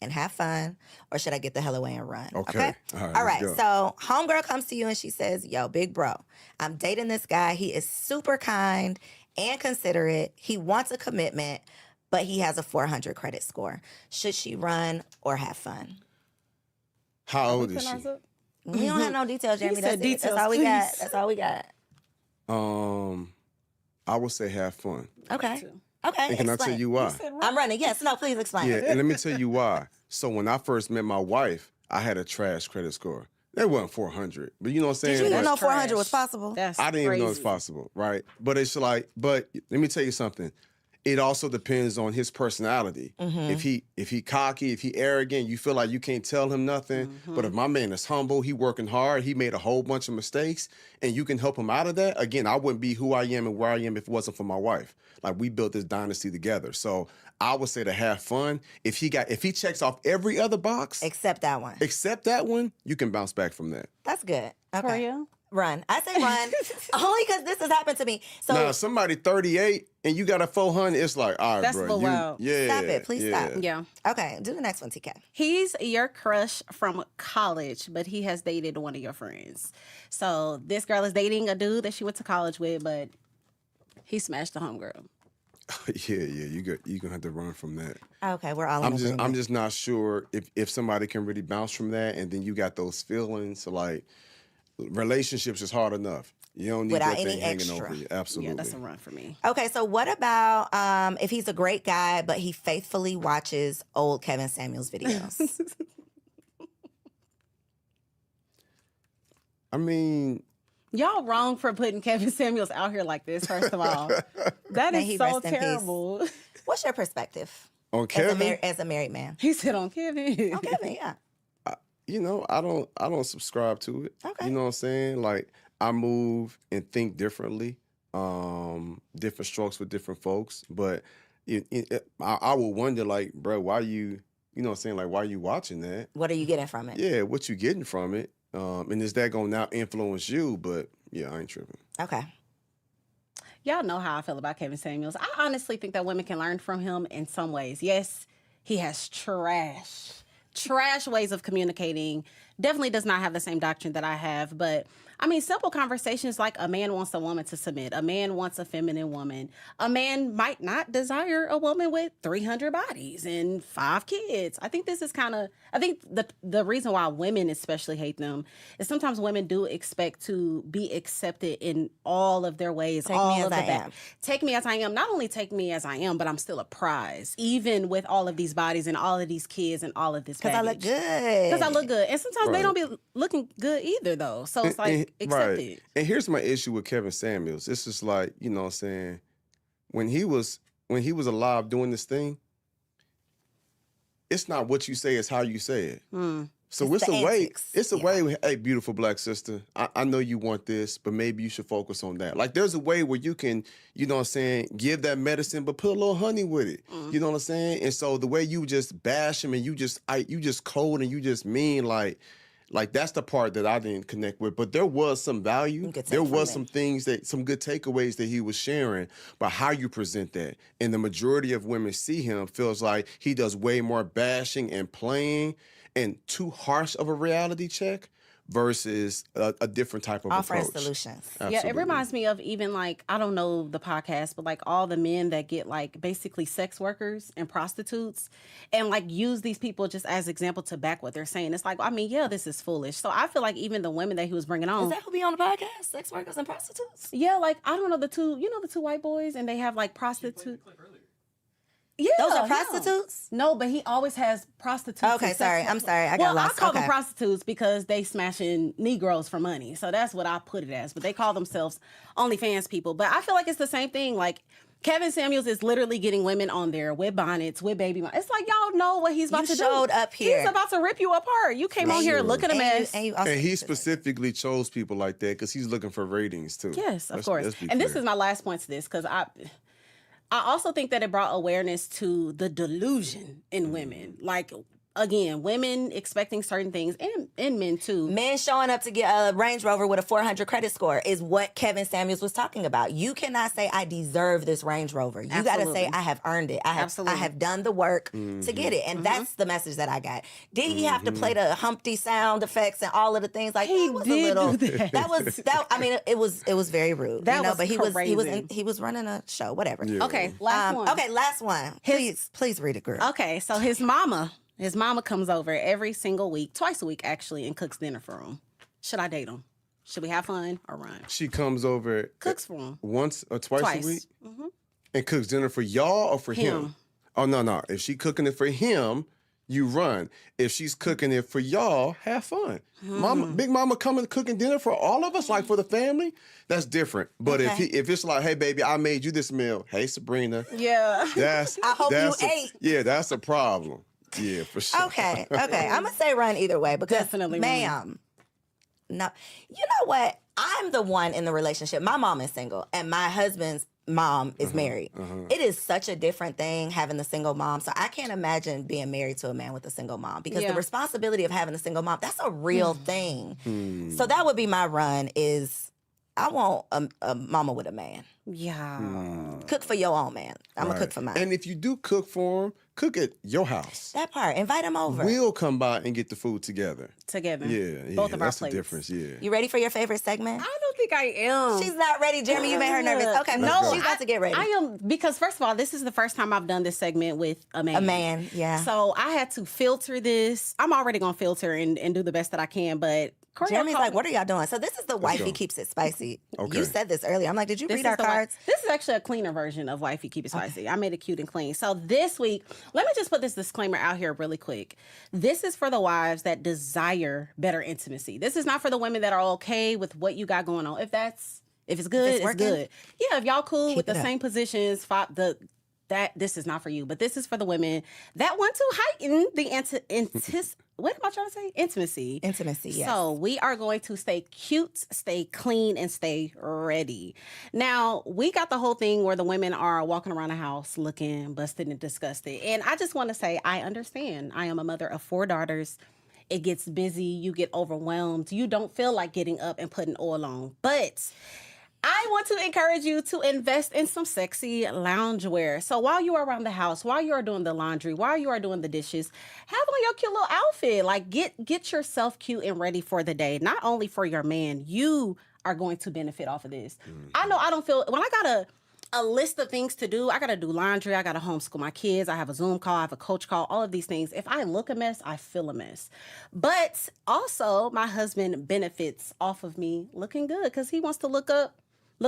and have fun, or should I get the hell away and run? Okay. All right. let's go. So homegirl comes to you and she says, yo, big bro, I'm dating this guy. He is super kind and considerate. He wants a commitment, but he has a 400 credit score. Should she run or have fun? How old is she? We don't have no details, Jeremy. said That's it. details, That's all we got. please. That's all we got. I would say have fun. Okay. Okay. And can I tell explain. you why? I'm running. Yes. No, please explain. Yeah, and let me tell you why. So when I first met my wife, I had a trash credit score. That wasn't 400, but you know what I'm saying? Did you even Like, know 400 trash. was possible? That's I didn't even know it's crazy. possible, right? But it's like, but let me tell you something. It also depends on his personality. If he cocky, if he arrogant, you feel like you can't tell him nothing. But if my man is humble, he working hard, he made a whole bunch of mistakes, and you can help him out of that. Again, I wouldn't be who I am and where I am if it wasn't for my wife. Like we built this dynasty together. So I would say to have fun. If he checks off every other box Except that one. except that one, you can bounce back from that. That's good. Okay. For you? Run. I say run only because this has happened to me. So Now, somebody 38 and you got a 400, it's like, all right, That's bro. a little wild. Yeah. Stop it. Please yeah. stop. Yeah. okay, do the next one, TK. He's your crush from college, but he has dated one of your friends. So this girl is dating a dude that she went to college with, but he smashed the homegirl. Yeah, you're gonna have to run from that. Okay, we're all in I'm agreement. just not sure if somebody can really bounce from that, and then you got those feelings. So like, relationships is hard enough. You don't need Without that thing any hanging extra. over you. Absolutely. Yeah, that's a run for me. Okay, so what about if he's a great guy, but he faithfully watches old Kevin Samuels videos? I mean, Y'all wrong for putting Kevin Samuels out here like this, first of all. That May is he so rest in peace. terrible. What's your perspective on as Kevin, as a married man? He said on Kevin. On Kevin, yeah. you know, I don't subscribe to it. Okay. You know what I'm saying? Like, I move and think differently. Different strokes for different folks. But I will wonder, like, bro, why you know what I'm saying? Like, why you watching that? What are you getting from it? Yeah, what you getting from it? And is that gonna now influence you? But yeah, I ain't tripping. Okay. Y'all know how I feel about Kevin Samuels. I honestly think that women can learn from him in some ways. Yes, he has trash ways of communicating. Definitely does not have the same doctrine that I have. But I mean, simple conversations like a man wants a woman to submit. A man wants a feminine woman. A man might not desire a woman with 300 bodies and 5 kids. I think this is I think the reason why women especially hate them is sometimes women do expect to be accepted in all of their ways. Take all me of as the I back. am. Take me as I am. Not only take me as I am, but I'm still a prize. Even with all of these bodies and all of these kids and all of this Because I look baggage. good. Because I look good. And sometimes they Right. don't be looking good either, though. So it's like, accept right. it. And here's my issue with Kevin Samuels. This is like, you know what I'm saying, when he was alive doing this thing, it's not what you say, it's how you say it. So It's it's the a way, antics. it's a Yeah. way, hey, beautiful black sister, I know you want this, but maybe you should focus on that. Like, there's a way where you can, you know what I'm saying, give that medicine, but put a little honey with it. You know what I'm saying? And so the way you just bash him and you just cold and you just mean, like that's the part that I didn't connect with. But there was some value. You could take There from was it. some things some good takeaways that he was sharing, but how you present that. And the majority of women see him feels like he does way more bashing and playing and too harsh of a reality check versus a different type of Offering approach. solutions. Yeah, Absolutely. it reminds me of even like, I don't know the podcast, but like all the men that get like basically sex workers and prostitutes and like use these people just as example to back what they're saying. It's like, I mean, yeah, this is foolish. So I feel like even the women that he was bringing on. Is that who be on the podcast? Sex workers and prostitutes? Yeah, like I don't know the two white boys and they have like prostitute. Yeah, Those are yeah. prostitutes? No, but he always has prostitutes. Okay, and sex sorry. work- I'm sorry. I got well, lost. I call them Okay. prostitutes because they smashing Negroes for money. So that's what I put it as. But they call themselves OnlyFans people. But I feel like it's the same thing. Like Kevin Samuels is literally getting women on there with bonnets, with baby. It's like y'all know what he's about You to do. showed up here. He's about to rip you apart. You came on here looking a mess. And you also And he specifically chose people like that because he's looking for ratings too. Yes, of Let's- course. let's be And this clear. is my last point to this because I also think that it brought awareness to the delusion in women. Like, again, women expecting certain things and men too. Men showing up to get a Range Rover with a 400 credit score is what Kevin Samuels was talking about. You cannot say I deserve this Range Rover. You got to Absolutely. say I have earned it. I Absolutely. have done the work to get it, and that's the message that I got. Did he have to play the Humpty sound effects and all of the things? Like He that was did a little. do that. was that. I mean, it was very rude. That you know, was but crazy. he was running a show. Whatever. Yeah. Okay, last one. Okay, last one. Please read it, girl. Okay, so his mama comes over every single week, twice a week actually, and cooks dinner for him. Should I date him? Should we have fun or run? She comes over Cooks for him. once or twice Twice. a week and cooks dinner for y'all or for him? Him. Oh, no. If she cooking it for him, you run. If she's cooking it for y'all, have fun. Big mama coming cooking dinner for all of us, like for the family, that's different. But Okay. if it's like, hey, baby, I made you this meal. Hey, Sabrina. Yeah. That's I hope you that's ate. Yeah, that's a problem. Yeah, for sure. Okay. I'm gonna say run either way because, Definitely run. ma'am. No, you know what? I'm the one in the relationship. My mom is single, and my husband's mom is married. It is such a different thing having the single mom. So I can't imagine being married to a man with a single mom because the responsibility of having a single mom, that's a real thing. So that would be my run is I want a mama with a man. Yeah. Cook for your own man. I'm going to cook for mine. And if you do cook for him, cook at your house. That part. Invite him over. We'll come by and get the food together. Together. Yeah, Both of our that's the plates. difference, yeah. You ready for your favorite segment? I don't think I am. She's not ready, Jeremy. You made her nervous. Okay, No, she's about to get ready. I am, because first of all, this is the first time I've done this segment with a man. A man, yeah. So I had to filter this. I'm already going to filter and do the best that I can, but Jeremy's like, what are y'all doing? So this is the Wifey go. Keeps It Spicy. Okay. You said this earlier. I'm like, did you This read is our the cards? This is actually a cleaner version of Wifey Keep It Spicy. I made it cute and clean. So this week, let me just put this disclaimer out here really quick. This is for the wives that desire better intimacy. This is not for the women that are okay with what you got going on. If it's good, it's working, good. Yeah, if y'all cool with it the up. same positions, this is not for you. But this is for the women that want to heighten the what am I trying to say? Intimacy. Intimacy, yes. So we are going to stay cute, stay clean, and stay ready. Now, we got the whole thing where the women are walking around the house looking busted and disgusted. And I just want to say, I understand. I am a mother of 4 daughters. It gets busy. You get overwhelmed. You don't feel like getting up and putting oil on. But I want to encourage you to invest in some sexy loungewear. So while you are around the house, while you are doing the laundry, while you are doing the dishes, have on your cute little outfit. Like get yourself cute and ready for the day. Not only for your man, you are going to benefit off of this. I know I don't feel when I got a list of things to do. I got to do laundry. I got to homeschool my kids. I have a Zoom call. I have a coach call, all of these things. If I look a mess, I feel a mess. But also my husband benefits off of me looking good because he wants to look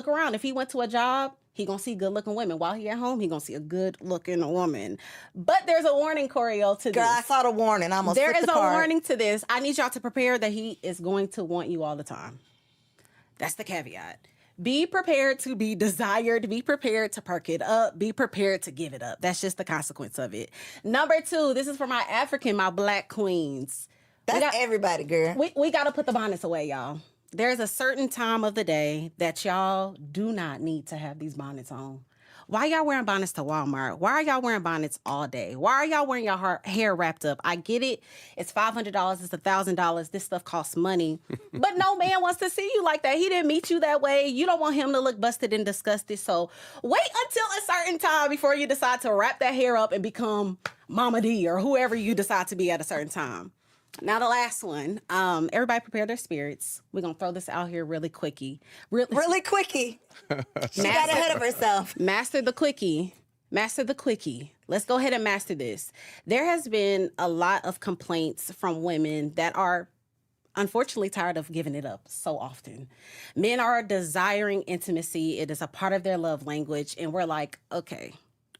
around. If he went to a job, he gonna see good-looking women. While he at home, he gonna see a good-looking woman. But there's a warning, Coriel, to this. Girl, I saw the warning. I almost There flipped is the a card. warning to this. I need y'all to prepare that he is going to want you all the time. That's the caveat. Be prepared to be desired. Be prepared to perk it up. Be prepared to give it up. That's just the consequence of it. Number 2, this is for my Black queens. That's everybody, girl. We got to put the bonnets away, y'all. There's a certain time of the day that y'all do not need to have these bonnets on. Why y'all wearing bonnets to Walmart? Why are y'all wearing bonnets all day? Why are y'all wearing your hair wrapped up? I get it. It's $500. It's $1,000. This stuff costs money. But no man wants to see you like that. He didn't meet you that way. You don't want him to look busted and disgusted. So wait until a certain time before you decide to wrap that hair up and become Mama D or whoever you decide to be at a certain time. Now the last one. Everybody prepare their spirits. We're gonna throw this out here really quickie. Really quickie. She got ahead of herself. Master the quickie. Master the quickie. Let's go ahead and master this. There has been a lot of complaints from women that are unfortunately tired of giving it up so often. Men are desiring intimacy. It is a part of their love language. And we're like, okay.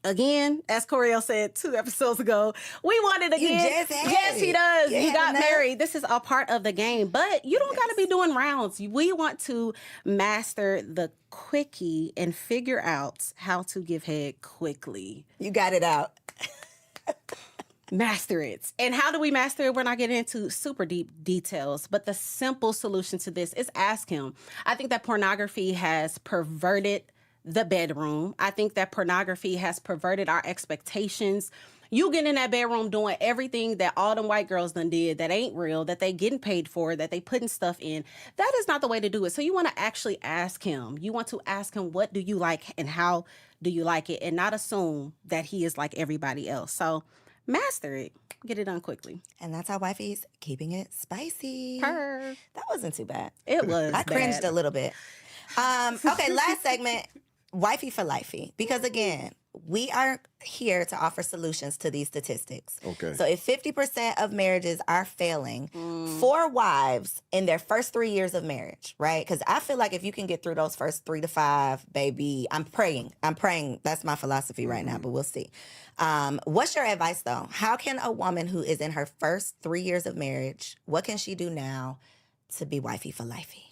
Again, as Coriel said 2 episodes ago, we want it again. just had Yes, he it. does. You You had got enough. married. This is a part of the game, but you don't got to be doing rounds. We want to master the quickie and figure out how to give head quickly. You got it out. Master it. And how do we master it? We're not getting into super deep details, but the simple solution to this is ask him. I think that pornography has perverted the bedroom. I think that pornography has perverted our expectations. You get in that bedroom doing everything that all them white girls done did that ain't real, that they getting paid for, that they putting stuff in. That is not the way to do it. So you want to actually ask him. You want to ask him, what do you like and how do you like it? And not assume that he is like everybody else. So master it. Get it done quickly. And that's how Wifey's keeping it spicy. Purr. That wasn't too bad. It was I cringed bad. a little bit. Okay, last segment, Wifey for Lifey. Because again, we are here to offer solutions to these statistics. Okay. So if 50% of marriages are failing, 4 wives in their first 3 years of marriage, right? Because I feel like if you can get through those first 3 to 5, baby, I'm praying. That's my philosophy right now, but we'll see. What's your advice though? How can a woman who is in her first 3 years of marriage, what can she do now to be wifey for lifey?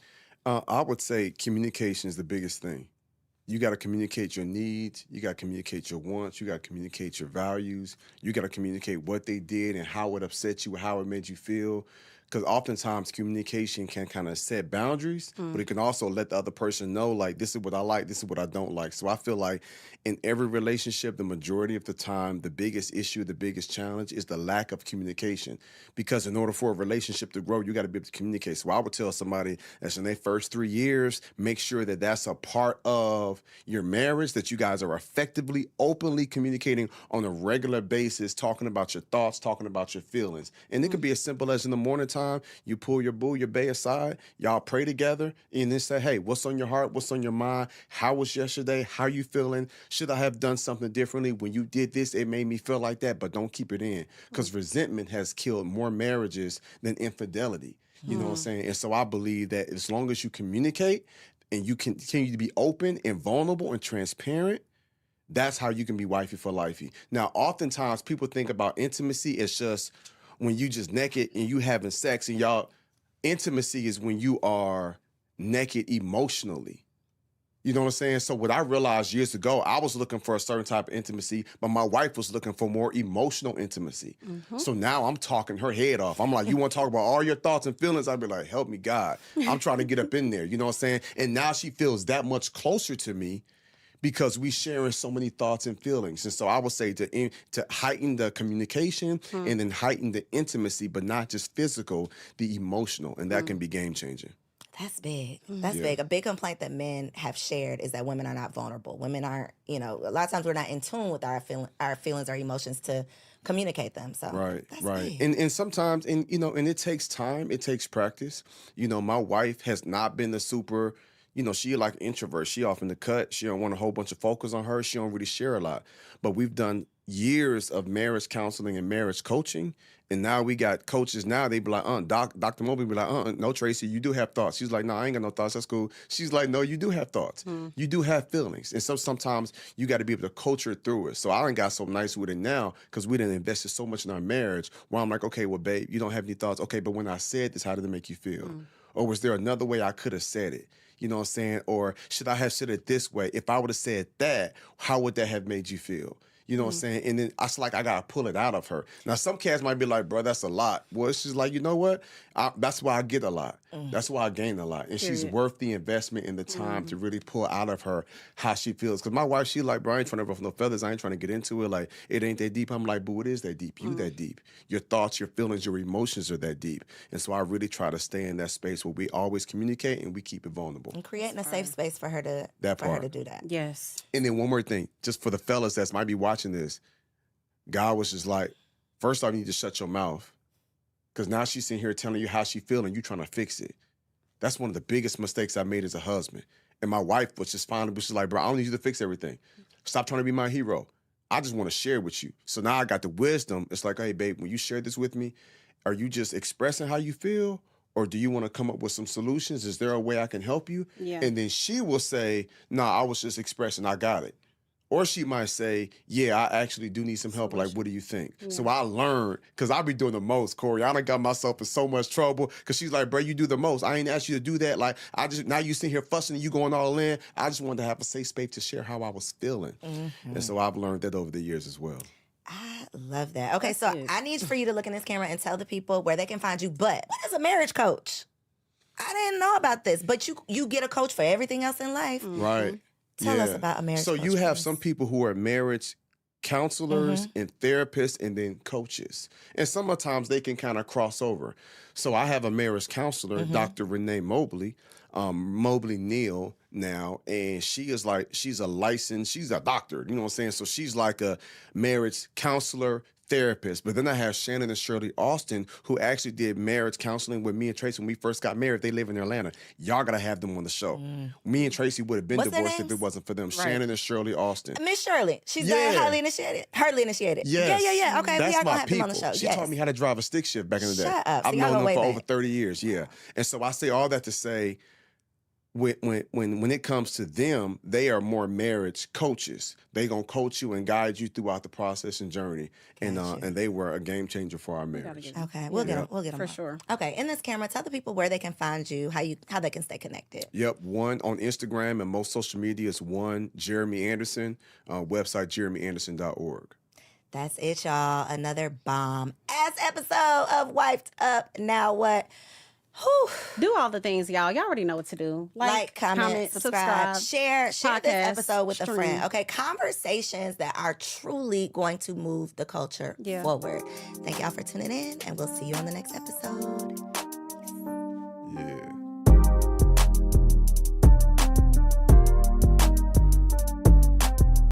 I would say communication is the biggest thing. You got to communicate your needs. You got to communicate your wants. You got to communicate your values. You got to communicate what they did and how it upset you, how it made you feel. because oftentimes communication can kind of set boundaries, but it can also let the other person know, like, this is what I like, this is what I don't like. So I feel like in every relationship, the majority of the time, the biggest issue, the biggest challenge is the lack of communication. Because in order for a relationship to grow, you got to be able to communicate. So I would tell somebody that's in their first 3 years, make sure that that's a part of your marriage, that you guys are effectively, openly communicating on a regular basis, talking about your thoughts, talking about your feelings. And it could be as simple as in the morning time, you pull your boo, your bae aside, y'all pray together, and then say, hey, what's on your heart? What's on your mind? How was yesterday? How you feeling? Should I have done something differently? When you did this, it made me feel like that, but don't keep it in. Because resentment has killed more marriages than infidelity. You know what I'm saying? And so I believe that as long as you communicate and you continue to be open and vulnerable and transparent, that's how you can be wifey for lifey. Now, oftentimes people think about intimacy as just when you just naked and you having sex, and y'all, intimacy is when you are naked emotionally. You know what I'm saying? So what I realized years ago, I was looking for a certain type of intimacy, but my wife was looking for more emotional intimacy. So now I'm talking her head off. I'm like, you want to talk about all your thoughts and feelings? I'd be like, help me, God. I'm trying to get up in there. You know what I'm saying? And now she feels that much closer to me because we sharing so many thoughts and feelings. And so I would say to heighten the communication and then heighten the intimacy, but not just physical, the emotional. And that can be game changing. That's big. That's Yeah. big. A big complaint that men have shared is that women are not vulnerable. Women aren't, a lot of times we're not in tune with our feelings, our emotions to communicate them. So that's Right. big. And sometimes, and it takes time, it takes practice. My wife has not been the super, she like an introvert. She off in the cut. She don't want a whole bunch of focus on her. She don't really share a lot. But we've done years of marriage counseling and marriage coaching. And now we got coaches now, they be like, Dr. Mobley be like, no, Tracy, you do have thoughts. She's like, no, I ain't got no thoughts. That's cool. She's like, no, you do have thoughts. You do have feelings. And so sometimes you got to be able to coach her through it. So I done got so nice with it now because we done invested so much in our marriage where I'm like, okay, well, babe, you don't have any thoughts. Okay, but when I said this, how did it make you feel? Or was there another way I could have said it? You know what I'm saying? Or should I have said it this way? If I would have said that, how would that have made you feel? You know what I'm saying? And then I like I gotta pull it out of her. Now some cats might be like, bro, that's a lot. Well, she's like, you know what? That's why I get a lot. That's why I gain a lot. And she's worth the investment and the time to really pull out of her how she feels. Because my wife, she like, bro, I ain't trying to ruffle no feathers. I ain't trying to get into it. Like, it ain't that deep. I'm like, boo, it is that deep. You that deep. Your thoughts, your feelings, your emotions are that deep. And so I really try to stay in that space where we always communicate and we keep it vulnerable. And creating a safe space for her to her to do that. Yes. And then one more thing, just for the fellas that might be watching this, God was just like, first off, you need to shut your mouth. Because now she's sitting here telling you how she feeling, you trying to fix it. That's one of the biggest mistakes I made as a husband. And my wife was just finally, she's like, bro, I don't need you to fix everything. Stop trying to be my hero. I just want to share with you. So now I got the wisdom. It's like, hey, babe, when you share this with me, are you just expressing how you feel? Or do you want to come up with some solutions? Is there a way I can help you? Yeah. And then she will say, no, I was just expressing, I got it. Or she might say, yeah, I actually do need some help. Like, what do you think? Yeah. So I learned, because I be doing the most, Corey. I done got myself in so much trouble because she's like, bro, you do the most. I ain't asked you to do that. Like, now you sitting here fussing and you going all in. I just wanted to have a safe space to share how I was feeling. And so I've learned that over the years as well. I love that. Okay, so I need for you to look in this camera and tell the people where they can find you. But as a marriage coach, I didn't know about this, but you get a coach for everything else in life. Right. Tell us about a marriage coach. So you have some people who are marriage counselors and therapists and then coaches. And sometimes they can kind of cross over. So I have a marriage counselor, Dr. Renee Mobley, Mobley Neal now, and she's a licensed, she's a doctor, you know what I'm saying? So she's like a marriage counselor, therapist. But then I have Shannon and Shirley Austin, who actually did marriage counseling with me and Tracy when we first got married. They live in Atlanta. Y'all gotta have them on the show. Me and Tracy would have been divorced if it wasn't for them. Right. Shannon and Shirley Austin. Miss Shirley. She's highly initiated. Hardly initiated. Yes. Yeah. Okay, that's we are my gonna have people. them on the show. She taught me how to drive a stick shift back in the day. Shut up. I've See, known them for back. over 30 years. Yeah. And so I say all that to say, when it comes to them, they are more marriage coaches. They gonna coach you and guide you throughout the process and journey, and they were a game changer for our marriage. Okay, we'll get them for sure. Okay, in this camera, tell the people where they can find you, how they can stay connected. Yep, one on Instagram and most social media is one Jeremy Anderson, website jeremyanderson.org. That's it, y'all. Another bomb ass last episode of Wiped Up. Now what? Whew. Do all the things, y'all. Y'all already know what to do. Like, comment, subscribe, share this podcast, episode with a stream. friend. Okay, conversations that are truly going to move the culture forward. Thank y'all for tuning in, and we'll see you on the next episode.